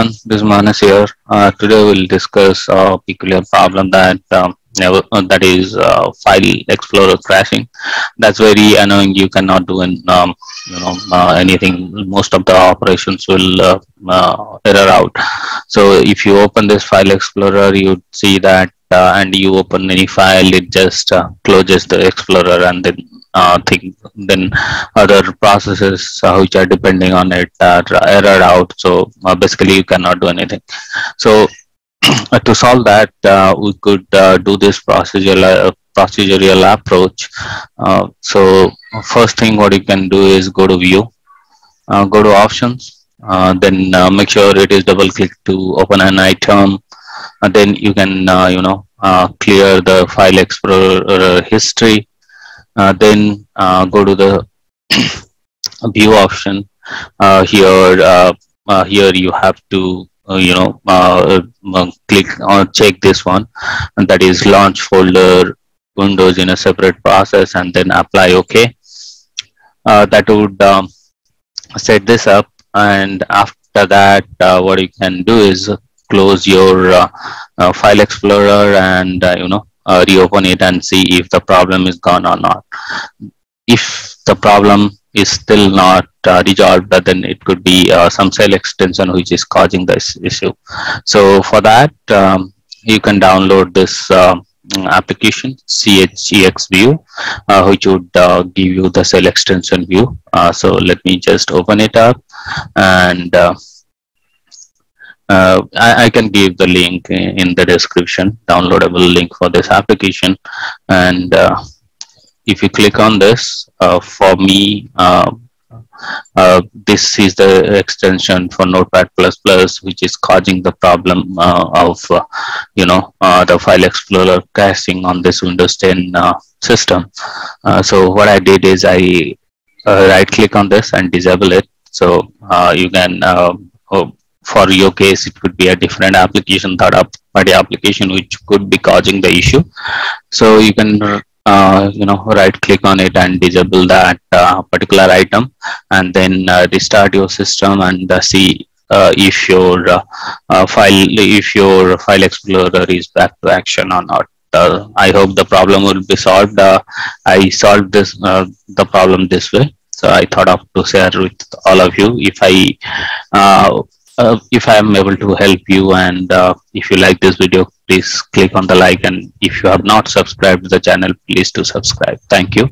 everyone, this is Manas here. Today we'll discuss a peculiar problem that that is file explorer crashing. That's very annoying. You cannot do anything. Most of the operations will error out. So if you open this file explorer, you see that, and you open any file, it just closes the explorer, and then other processes which are depending on it are errored out. So basically you cannot do anything. So to solve that, we could do this procedural approach. So first thing what you can do is go to view, go to options, then make sure it is double click to open an item, and then you can clear the file explorer history. Then go to the view option. Here you have to click on check this one, and that is launch folder Windows in a separate process, and then apply OK. That would set this up, and after that what you can do is close your file explorer and reopen it and see if the problem is gone or not. If the problem is still not resolved, then it could be some cell extension which is causing this issue. So for that, you can download this application CHEX view, which would give you the cell extension view. So let me just open it up, and I can give the link in the description, downloadable link for this application. And if you click on this, for me, this is the extension for Notepad++, which is causing the problem of the file explorer crashing on this Windows 10 system. So what I did is I right click on this and disable it. So you can for your case, it could be a different application, third-party application, which could be causing the issue. So you can right click on it and disable that particular item, and then restart your system and see if your file explorer is back to action or not. I hope the problem will be solved. I solved the problem this way, so I thought of to share with all of you. If I am able to help you, and if you like this video, please click on the like, and if you have not subscribed to the channel, please do subscribe. Thank you.